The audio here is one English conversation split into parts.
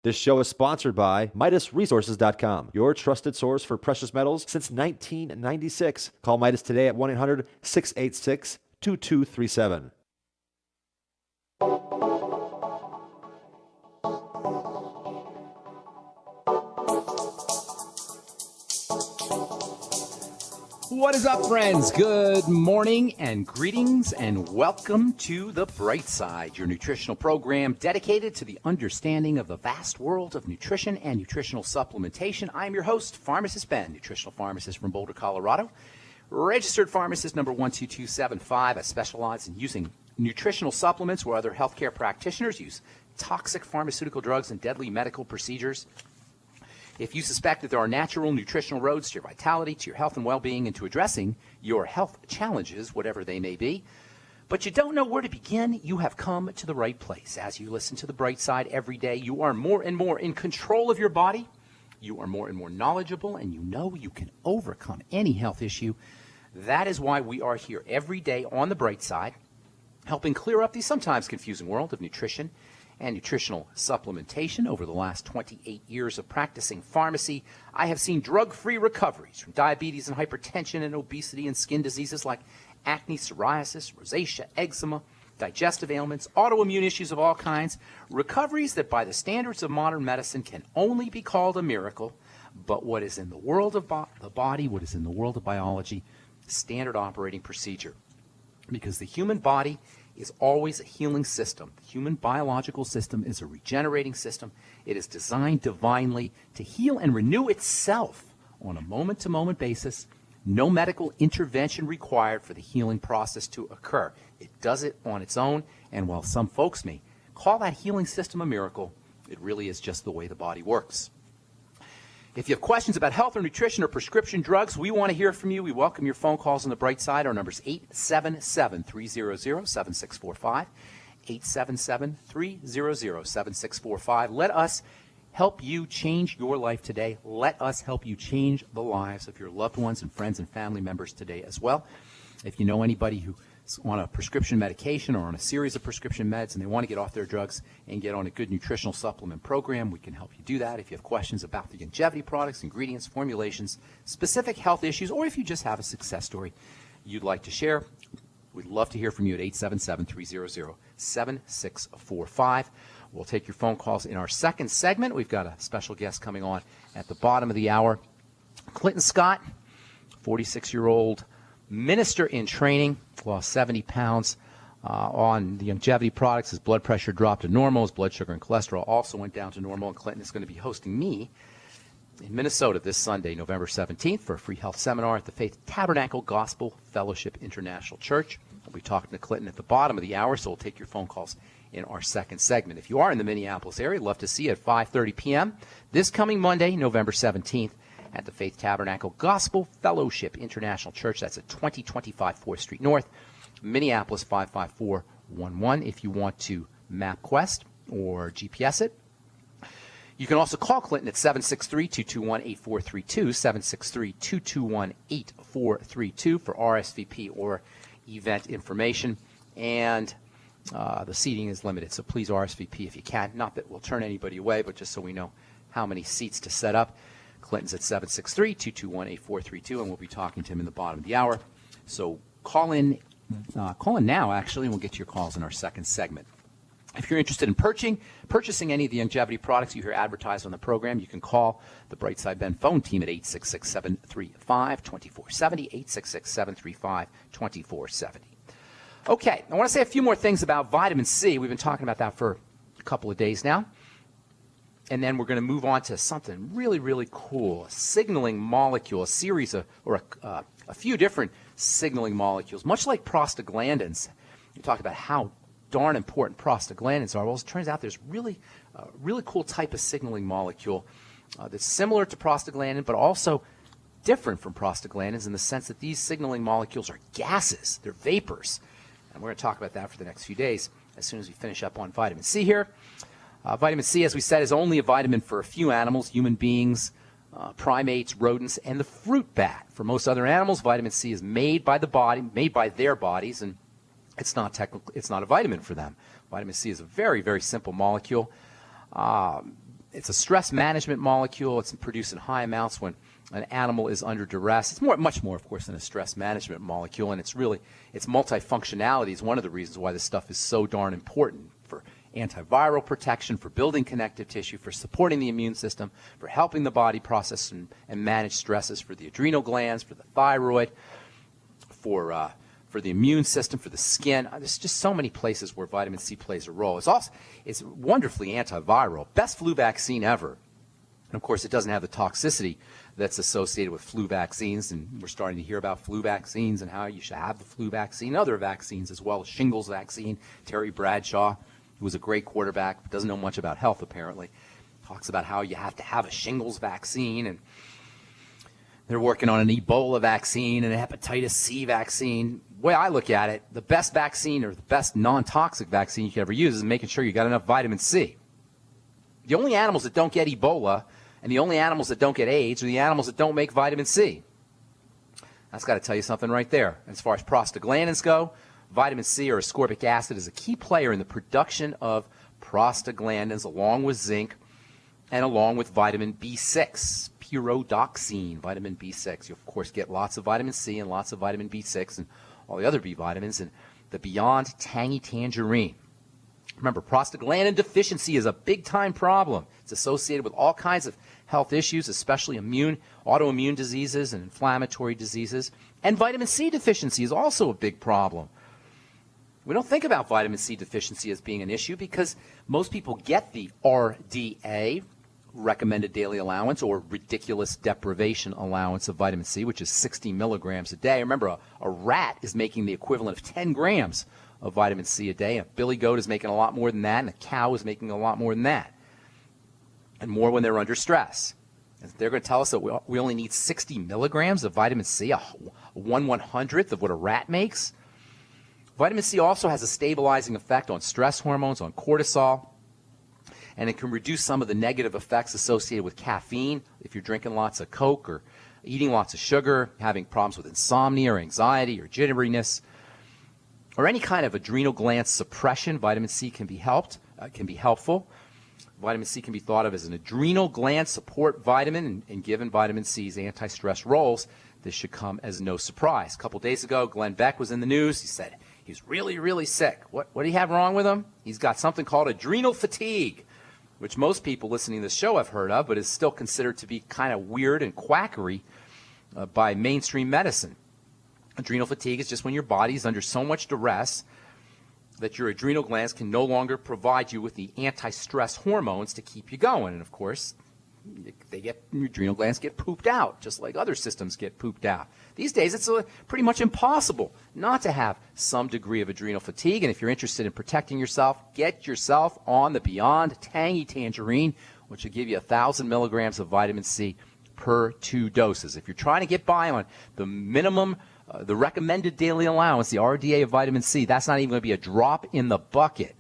This show is sponsored by MidasResources.com, your trusted source for precious metals since 1996. Call Midas today at 1-800-686-2237. What is up, friends? Good morning and greetings and welcome to The Bright Side, your nutritional program dedicated to the understanding of the vast world of nutrition and nutritional supplementation. I am your host, Pharmacist Ben, nutritional pharmacist from Boulder, Colorado, registered pharmacist number 12275. I specialize in using nutritional supplements where other healthcare practitioners use toxic pharmaceutical drugs and deadly medical procedures. If you suspect that there are natural nutritional roads to your vitality, to your health and well-being, and to addressing your health challenges, whatever they may be, but you don't know where to begin, you have come to the right place. As you listen to The Bright Side every day, you are more and more in control of your body, you are more and more knowledgeable, and you know you can overcome any health issue. That is why we are here every day on The Bright Side, helping clear up the sometimes confusing world of nutrition and nutritional supplementation. Over the last 28 years of practicing pharmacy, I have seen drug-free recoveries from diabetes and hypertension and obesity and skin diseases like acne, psoriasis, rosacea, eczema, digestive ailments, autoimmune issues of all kinds, recoveries that by the standards of modern medicine can only be called a miracle, but what is in the world of the body, what is in the world of biology, standard operating procedure. Because the human body is always a healing system. The human biological system is a regenerating system. It is designed divinely to heal and renew itself on a moment-to-moment basis. No medical intervention required for the healing process to occur. It does it on its own, and while some folks may call that healing system a miracle, it really is just the way the body works. If you have questions about health or nutrition or prescription drugs, we want to hear from you. We welcome your phone calls on The Bright Side. Our number is 877-300-7645, 877-300-7645. Let us help you change your life today. Let us help you change the lives of your loved ones and friends and family members today as well. If you know anybody who's on a prescription medication or on a series of prescription meds and they want to get off their drugs and get on a good nutritional supplement program, we can help you do that. If you have questions about the longevity products, ingredients, formulations, specific health issues, or if you just have a success story you'd like to share, we'd love to hear from you at 877-300-7645. We'll take your phone calls in our second segment. We've got a special guest coming on at the bottom of the hour. Clinton Scott, 46-year-old minister in training, lost 70 pounds on the longevity products. His blood pressure dropped to normal. His blood sugar and cholesterol also went down to normal. And Clinton is going to be hosting me in Minnesota this Sunday, November 17th, for a free health seminar at the Faith Tabernacle Gospel Fellowship International Church. We'll be talking to Clinton at the bottom of the hour, so we'll take your phone calls in our second segment. If you are in the Minneapolis area, love to see you at 5:30 p.m. this coming Monday, November 17th, at the Faith Tabernacle Gospel Fellowship International Church. That's at 2025 4th Street North, Minneapolis 55411. If you want to MapQuest or GPS it, you can also call Clinton at 763-221-8432, 763-221-8432 for RSVP or event information. And the seating is limited, so please RSVP if you can. Not that we'll turn anybody away, but just so we know how many seats to set up. Clinton's at 763-221-8432, and we'll be talking to him in the bottom of the hour. So call in now, actually, and we'll get to your calls in our second segment. If you're interested in purchasing any of the longevity products you hear advertised on the program, you can call the Brightside Ben phone team at 866-735-2470, 866-735-2470. Okay, I want to say a few more things about vitamin C. We've been talking about that for a couple of days now. And then we're going to move on to something really, really cool, a signaling molecule, a series of, or a few different signaling molecules, much like prostaglandins. We talked about how darn important prostaglandins are. Well, it turns out there's really cool type of signaling molecule that's similar to prostaglandin, but also different from prostaglandins in the sense that these signaling molecules are gases. They're vapors. And we're going to talk about that for the next few days as soon as we finish up on vitamin C here. Vitamin C, as we said, is only a vitamin for a few animals, human beings, primates, rodents, and the fruit bat. For most other animals, vitamin C is made by their bodies, and it's not a vitamin for them. Vitamin C is a very, very simple molecule. It's a stress management molecule. It's produced in high amounts when an animal is under duress. It's much more, of course, than a stress management molecule, and its multifunctionality is one of the reasons why this stuff is so darn important for antiviral protection, for building connective tissue, for supporting the immune system, for helping the body process and manage stresses for the adrenal glands, for the thyroid, for the immune system, for the skin. There's just so many places where vitamin C plays a role. It's wonderfully antiviral. Best flu vaccine ever. And of course, it doesn't have the toxicity that's associated with flu vaccines. And we're starting to hear about flu vaccines and how you should have the flu vaccine, other vaccines as well, as shingles vaccine. Terry Bradshaw, who was a great quarterback, but doesn't know much about health apparently, talks about how you have to have a shingles vaccine. And they're working on an Ebola vaccine and a hepatitis C vaccine. The way I look at it, the best vaccine or the best non-toxic vaccine you can ever use is making sure you got enough vitamin C. The only animals that don't get Ebola and the only animals that don't get AIDS are the animals that don't make vitamin C. That's got to tell you something right there. As far as prostaglandins go, vitamin C or ascorbic acid is a key player in the production of prostaglandins along with zinc and along with vitamin B6, pyridoxine, vitamin B6. You, of course, get lots of vitamin C and lots of vitamin B6 and all the other B vitamins in the Beyond Tangy Tangerine. Remember, prostaglandin deficiency is a big-time problem. It's associated with all kinds of health issues, especially autoimmune diseases and inflammatory diseases. And vitamin C deficiency is also a big problem. We don't think about vitamin C deficiency as being an issue because most people get the RDA, recommended daily allowance, or ridiculous deprivation allowance of vitamin C, which is 60 milligrams a day. Remember, a rat is making the equivalent of 10 grams of vitamin C a day. A billy goat is making a lot more than that, and a cow is making a lot more than that, and more when they're under stress. And they're going to tell us that we only need 60 milligrams of vitamin C, a 1/100th of what a rat makes. Vitamin C also has a stabilizing effect on stress hormones, on cortisol, and it can reduce some of the negative effects associated with caffeine. If you're drinking lots of Coke or eating lots of sugar, having problems with insomnia or anxiety or jitteriness, or any kind of adrenal gland suppression, vitamin C can be helpful. Vitamin C can be thought of as an adrenal gland support vitamin, and given vitamin C's anti-stress roles, this should come as no surprise. A couple days ago, Glenn Beck was in the news. He said he's really, really sick. What do you have wrong with him? He's got something called adrenal fatigue, which most people listening to the show have heard of, but is still considered to be kind of weird and quackery by mainstream medicine. Adrenal fatigue is just when your body is under so much duress that your adrenal glands can no longer provide you with the anti-stress hormones to keep you going. And of course, your adrenal glands get pooped out, just like other systems get pooped out. These days, it's pretty much impossible not to have some degree of adrenal fatigue. And if you're interested in protecting yourself, get yourself on the Beyond Tangy Tangerine, which will give you 1,000 milligrams of vitamin C per 2 doses. If you're trying to get by on the minimum, the recommended daily allowance, the RDA of vitamin C, that's not even going to be a drop in the bucket.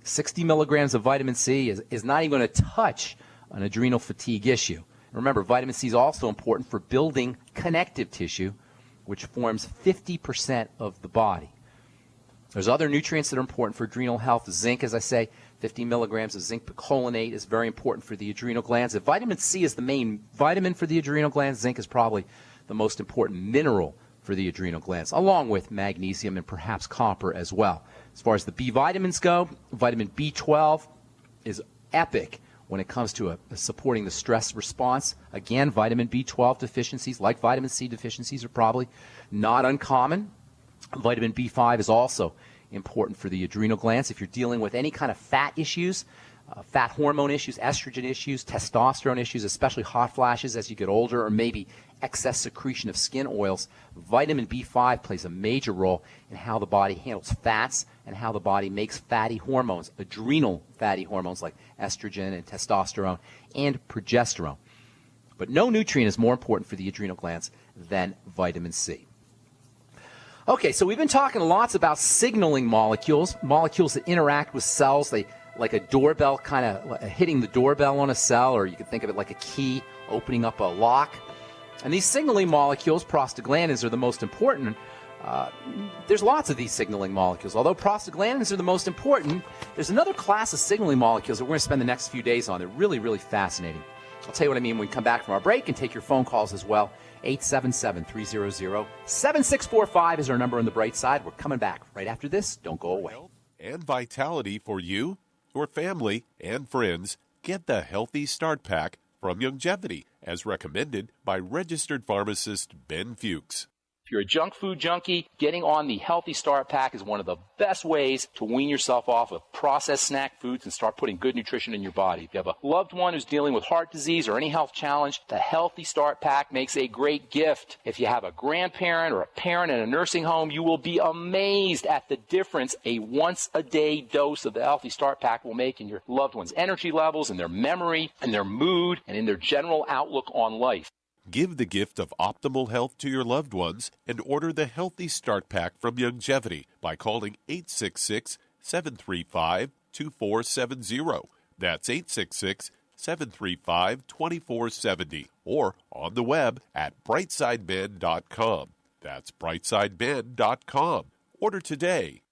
60 milligrams of vitamin C is not even going to touch an adrenal fatigue issue. Remember, vitamin C is also important for building connective tissue, which forms 50% of the body. There's other nutrients that are important for adrenal health. Zinc, as I say, 50 milligrams of zinc picolinate is very important for the adrenal glands. If vitamin C is the main vitamin for the adrenal glands, zinc is probably the most important mineral for the adrenal glands, along with magnesium and perhaps copper as well. As far as the B vitamins go, vitamin B12 is epic when it comes to supporting the stress response. Again, vitamin B12 deficiencies, like vitamin C deficiencies, are probably not uncommon. Vitamin B5 is also important for the adrenal glands. If you're dealing with any kind of fat issues, fat hormone issues, estrogen issues, testosterone issues, especially hot flashes as you get older, or maybe excess secretion of skin oils, vitamin B5 plays a major role in how the body handles fats and how the body makes fatty hormones, adrenal fatty hormones like estrogen and testosterone and progesterone. But no nutrient is more important for the adrenal glands than vitamin C. Okay, so we've been talking lots about signaling molecules that interact with cells. They like a doorbell, kind of hitting the doorbell on a cell, or you could think of it like a key opening up a lock. And these signaling molecules, prostaglandins, are the most important There's lots of these signaling molecules. Although prostaglandins are the most important, there's another class of signaling molecules that we're going to spend the next few days on. They're really, really fascinating. I'll tell you what I mean when we come back from our break and take your phone calls as well. 877-300-7645 is our number on the bright side. We're coming back right after this. Don't go away. Health and vitality for you, your family, and friends. Get the Healthy Start Pack from Longevity, as recommended by registered pharmacist Ben Fuchs. If you're a junk food junkie, getting on the Healthy Start Pack is one of the best ways to wean yourself off of processed snack foods and start putting good nutrition in your body. If you have a loved one who's dealing with heart disease or any health challenge, the Healthy Start Pack makes a great gift. If you have a grandparent or a parent in a nursing home, you will be amazed at the difference a once-a-day dose of the Healthy Start Pack will make in your loved one's energy levels, in their memory, in their mood, and in their general outlook on life. Give the gift of optimal health to your loved ones and order the Healthy Start Pack from Longevity by calling 866-735-2470. That's 866-735-2470 or on the web at brightsideben.com. That's brightsideben.com. Order today.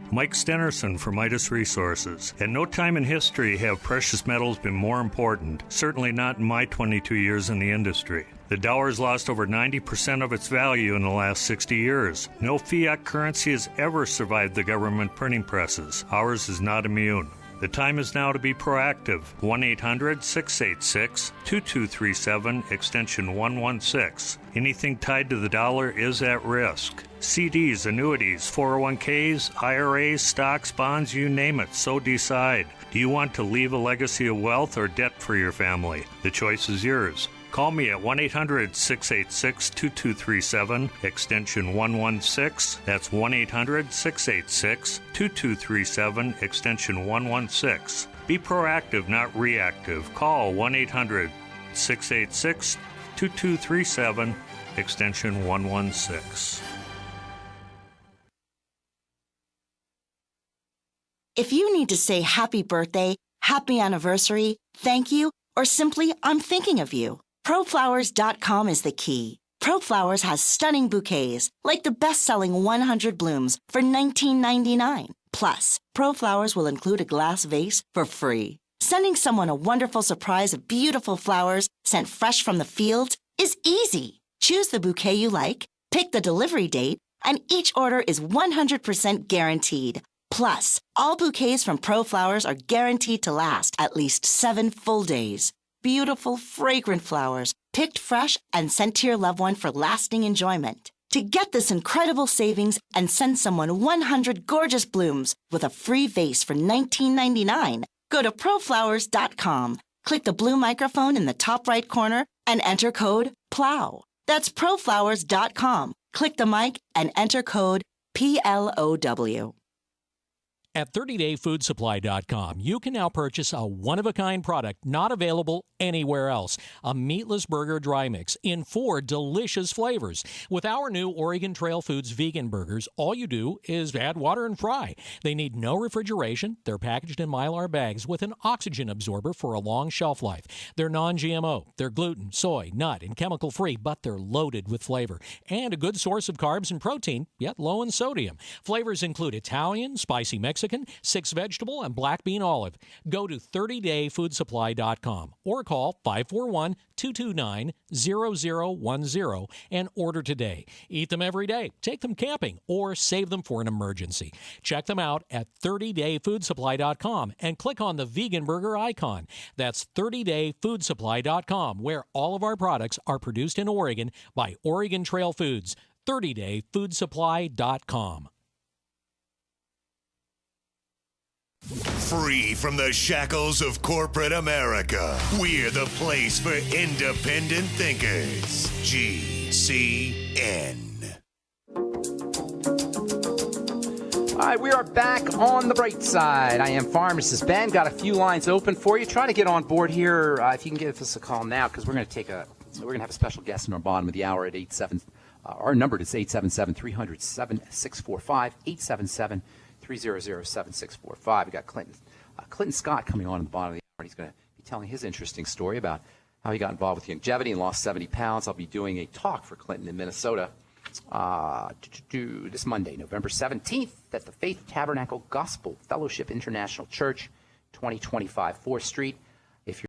Mike Stenerson for Midas Resources. At no time in history have precious metals been more important, certainly not in my 22 years in the industry. The dollar has lost over 90% of its value in the last 60 years. No fiat currency has ever survived the government printing presses. Ours is not immune. The time is now to be proactive. 1-800-686-2237, extension 116. Anything tied to the dollar is at risk. CDs, annuities, 401ks, IRAs, stocks, bonds, you name it, so decide. Do you want to leave a legacy of wealth or debt for your family? The choice is yours. Call me at 1-800-686-2237, extension 116. That's 1-800-686-2237, extension 116. Be proactive, not reactive. Call 1-800-686-2237, extension 116. If you need to say happy birthday, happy anniversary, thank you, or simply I'm thinking of you, ProFlowers.com is the key. ProFlowers has stunning bouquets, like the best-selling 100 blooms for $19.99. Plus, ProFlowers will include a glass vase for free. Sending someone a wonderful surprise of beautiful flowers sent fresh from the fields is easy. Choose the bouquet you like, pick the delivery date, and each order is 100% guaranteed. Plus, all bouquets from ProFlowers are guaranteed to last at least 7 full days. Beautiful, fragrant flowers, picked fresh and sent to your loved one for lasting enjoyment. To get this incredible savings and send someone 100 gorgeous blooms with a free vase for $19.99, go to proflowers.com, click the blue microphone in the top right corner, and enter code PLOW. That's proflowers.com. Click the mic and enter code PLOW. At 30dayfoodsupply.com, you can now purchase a one-of-a-kind product not available anywhere else. A meatless burger dry mix in 4 delicious flavors. With our new Oregon Trail Foods vegan burgers, all you do is add water and fry. They need no refrigeration. They're packaged in Mylar bags with an oxygen absorber for a long shelf life. They're non-GMO. They're gluten, soy, nut, and chemical-free, but they're loaded with flavor. And a good source of carbs and protein, yet low in sodium. Flavors include Italian, spicy Mexican, 6 vegetable, and black bean olive. Go to 30dayfoodsupply.com or call 541-229-0010 and order today. Eat them every day, take them camping, or save them for an emergency. Check them out at 30dayfoodsupply.com and click on the vegan burger icon. That's 30dayfoodsupply.com, where all of our products are produced in Oregon by Oregon Trail Foods. 30dayfoodsupply.com. Free from the shackles of corporate America, we're the place for independent thinkers. GCN. All right, we are back on the bright side. I am Pharmacist Ben. Got a few lines open for you. Try to get on board here if you can give us a call now, because we're going to have a special guest in our bottom of the hour at 87. Our number is 877-300-7645, 877-300-7645. We got Clinton Scott coming on at the bottom of the hour. He's going to be telling his interesting story about how he got involved with longevity and lost 70 pounds. I'll be doing a talk for Clinton in Minnesota this Monday, November 17th, at the Faith Tabernacle Gospel Fellowship International Church, 2025 4th Street.